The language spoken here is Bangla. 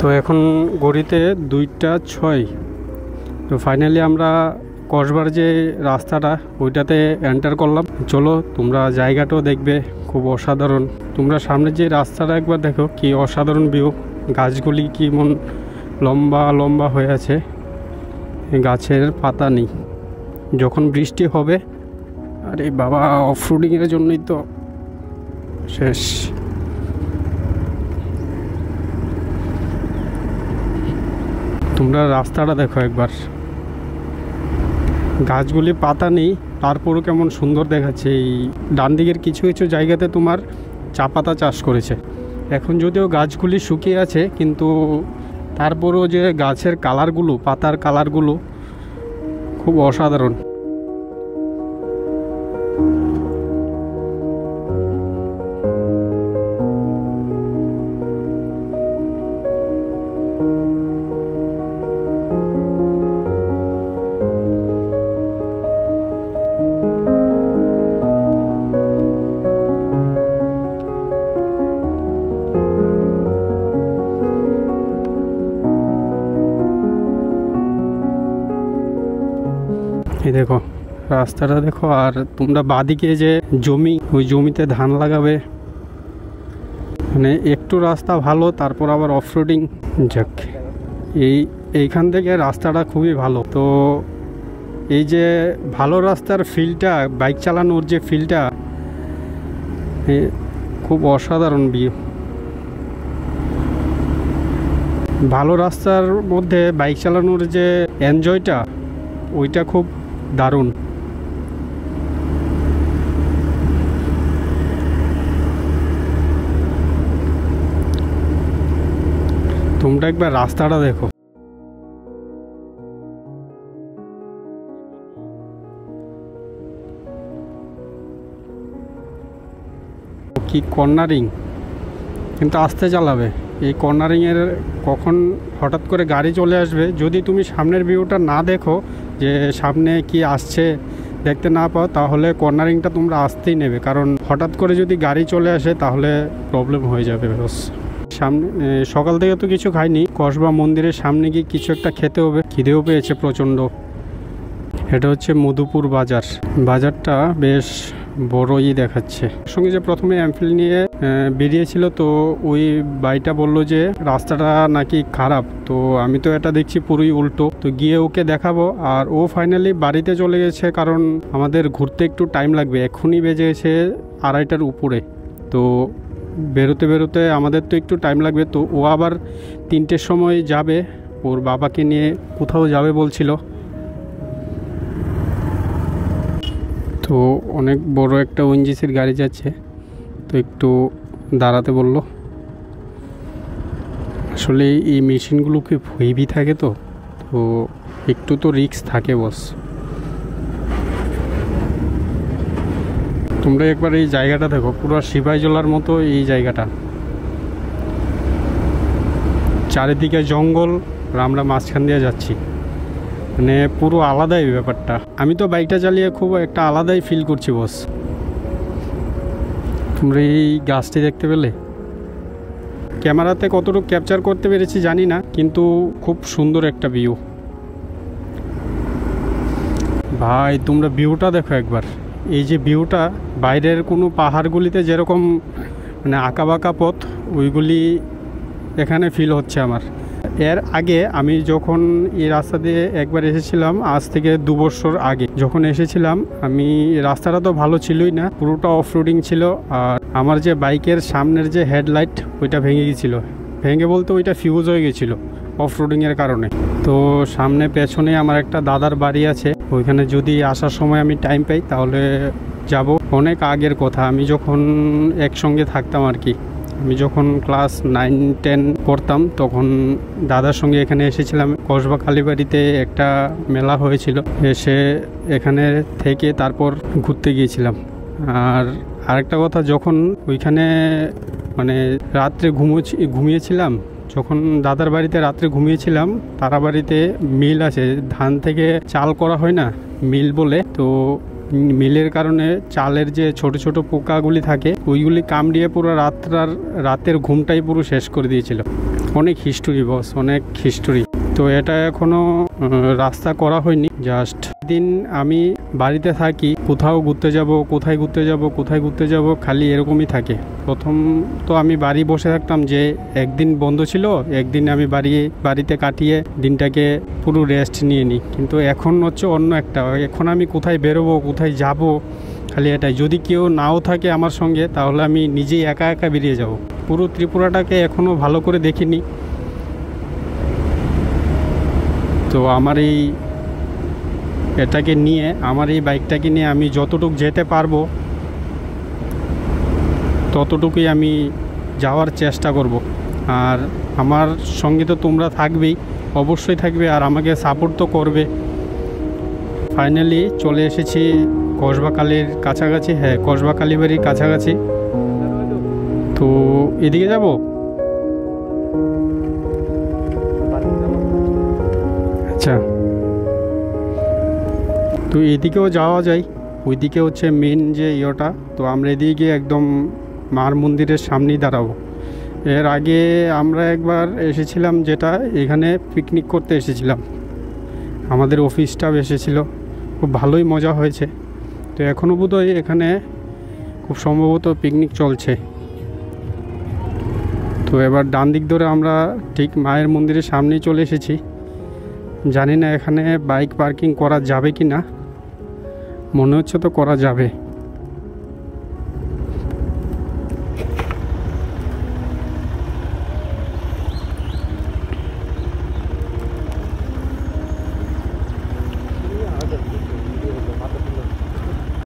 তো এখন ঘড়িতে 2টা 6। তো ফাইনালি আমরা কসবার যে রাস্তাটা ওইটাতে এন্টার করলাম। চলো তোমরা জায়গাটাও দেখবে, খুব অসাধারণ। তোমরা সামনে যে রাস্তাটা একবার দেখো, কি অসাধারণ ভিউ। গাছগুলি কি মন লম্বা লম্বা হয়ে আছে, গাছের পাতা নেই। যখন বৃষ্টি হবে, আরে বাবা, অফরোডিংয়ের জন্যই তো শেষ। তোমরা রাস্তাটা দেখো একবার, গাছগুলি পাতা নেই, তারপরও কেমন সুন্দর দেখাচ্ছে। এই ডান দিকের কিছু কিছু জায়গাতে তোমার চা পাতা চাষ করেছে। এখন যদিও গাছগুলি শুকিয়ে আছে, কিন্তু তারপরও যে গাছের কালারগুলো, পাতার কালারগুলো খুব অসাধারণ। এই দেখো রাস্তাটা দেখো, আর তোমরা বাদিকে যে জমি, ওই জমিতে ধান লাগাবে। মানে একটু রাস্তা ভালো, তারপর আবার অফরোডিং। যাক, এইখান থেকে রাস্তাটা খুবই ভালো। তো এই যে ভালো রাস্তার ফিলটা, বাইক চালানোর যে ফিলটা, খুব অসাধারণ ভিউ। ভালো রাস্তার মধ্যে বাইক চালানোর যে এনজয়টা, ওইটা খুব দারুণ। তোমরা একবার রাস্তাটা দেখো, কি কর্নারিং, কিন্তু আস্তে চালাবে। এই কর্নারিংয়ের কখন হঠাৎ করে গাড়ি চলে আসবে, যদি তুমি সামনের ভিউটা না দেখো, যে সামনে কি আসছে দেখতে না পাও, তাহলে কর্নারিংটা তোমরা আসতেই নেবে। কারণ হঠাৎ করে যদি গাড়ি চলে আসে তাহলে প্রবলেম হয়ে যাবে। সামনে সকাল থেকে তো কিছু খাইনি, কসবা মন্দিরের সামনে গিয়ে কিছু একটা খেতে হবে, খিদেও পেয়েছে প্রচণ্ড। এটা হচ্ছে মধুপুর বাজার। বাজারটা বেশ বড়ই দেখাচ্ছে। সঙ্গে যে প্রথমে এমফিল নিয়ে বেরিয়েছিল, তো ওই ভাইটা বললো যে রাস্তাটা নাকি খারাপ। তো আমি তো এটা দেখছি পুরোই উল্টো। তো গিয়ে ওকে দেখাবো। আর ও ফাইনালি বাড়িতে চলে গেছে, কারণ আমাদের ঘুরতে একটু টাইম লাগবে। এখনই বেজে গেছে 2:30টার উপরে। তো বেরোতে বেরোতে আমাদের তো একটু টাইম লাগবে। তো ও আবার 3টের সময় যাবে, ওর বাবাকে নিয়ে কোথাও যাবে বলছিল। তো অনেক বড় একটা ওএনজিসির গাড়ি যাচ্ছে, তো একটু দাঁড়াতে বললো। আসলে এই মেশিনগুলো কি হেভি থাকে, তো একটু তো রিস্ক থাকে বস। তোমরা একবার এই জায়গাটা দেখো, পুরো সিপাহীজলার মতো এই জায়গাটা। চারিদিকে জঙ্গল, আর আমরা মাঝখান দিয়ে যাচ্ছি। মানে পুরো আলাদাই ব্যাপারটা। আমি তো বাইকটা চালিয়ে খুব একটা আলাদাই ফিল করছি বস। তোমরা এই গাছটি দেখতে পেলে? ক্যামেরাতে কতটুকু ক্যাপচার করতে পেরেছি জানি না, কিন্তু খুব সুন্দর একটা ভিউ। ভাই তোমরা ভিউটা দেখো একবার। এই যে ভিউটা, বাইরের কোনো পাহাড়গুলিতে যেরকম মানে আঁকাবাঁকা পথ, ওইগুলি এখানে ফিল হচ্ছে আমার। এর আগে আমি যখন এই রাস্তা দিয়ে একবার এসেছিলাম, আজ থেকে 2 বছর আগে যখন এসেছিলাম, আমি রাস্তাটা তো ভালো ছিলই না, পুরোটা অফরোডিং ছিল। আর আমার যে বাইকের সামনের যে হেডলাইট, ওইটা ভেঙে গেছিল। ভেঙে বলতে ওইটা ফিউজ হয়ে গেছিলো অফরোডিংয়ের কারণে। তো সামনে পেছনে আমার একটা দাদার বাড়ি আছে, ওইখানে যদি আসার সময় আমি টাইম পাই তাহলে যাব। অনেক আগের কথা, আমি যখন একসঙ্গে থাকতাম আর কি। আমি যখন ক্লাস 9-10 পড়তাম, তখন দাদার সঙ্গে এখানে এসেছিলাম। কসবা কালীবাড়িতে একটা মেলা হয়েছিল, এসে এখানে থেকে তারপর ঘুরতে গিয়েছিলাম। আর আরেকটা কথা, যখন ওইখানে মানে রাত্রে ঘুমিয়েছিলাম, যখন দাদার বাড়িতে রাত্রে ঘুমিয়েছিলাম, তারা বাড়িতে মিল আছে, ধান থেকে চাল করা হয় না, মিল বলে। তো মিলের কারণে চালের যে ছোট ছোট পোকাগুলি থাকে, ওইগুলি কামড়িয়ে পুরো রাতের ঘুমটাই পুরো শেষ করে দিয়েছিল। অনেক হিস্টোরি বস, অনেক হিস্টোরি। তো এটা এখনও রাস্তা করা হয়নি। জাস্ট দিন আমি বাড়িতে থাকি, কোথাও ঘুরতে যাব, কোথায় ঘুরতে যাব, কোথায় ঘুরতে যাব, খালি এরকমই থাকে। প্রথম তো আমি বাড়ি বসে থাকতাম, যে একদিন বন্ধ ছিল, একদিন আমি বাড়িতে কাটিয়ে দিনটাকে পুরো রেস্ট নিয়ে নিই। কিন্তু এখন হচ্ছে অন্য একটা, এখন আমি কোথায় বেরোবো, কোথায় যাব, খালি এটাই। যদি কেউ নাও থাকে আমার সঙ্গে, তাহলে আমি নিজেই একা একা বেরিয়ে যাব। পুরো ত্রিপুরাটাকে এখনও ভালো করে দেখিনি। তো আমার এটাকে নিয়ে, আমার এই বাইকটাকে নিয়ে আমি যতটুকু যেতে পারবো ততটুকুই আমি যাওয়ার চেষ্টা করব। আর আমার সঙ্গে তো তোমরা থাকবেই, অবশ্যই থাকবে, আর আমাকে সাপোর্ট তো করবে। ফাইনালি চলে এসেছি কসবাকালীর কাছাকাছি। হ্যাঁ, কসবাকালী বাড়ির কাছাকাছি। তো এদিকে যাব। আচ্ছা, তো এদিকেও যাওয়া যায়, ওইদিকে হচ্ছে মেন যে ইয়েটা। তো আমরা এদিকে একদম মার মন্দিরের সামনেই দাঁড়াবো। এর আগে আমরা একবার এসেছিলাম, যেটা এখানে পিকনিক করতে এসেছিলাম, আমাদের অফিস স্টাফ এসেছিল, খুব ভালোই মজা হয়েছে। তো এখনও বোধহয় এখানে খুব সম্ভবত পিকনিক চলছে। তো এবার ডান দিক ধরে আমরা ঠিক মায়ের মন্দিরের সামনেই চলে এসেছি। জানি না এখানে বাইক পার্কিং করা যাবে কি না, মনে হচ্ছে তো করা যাবে।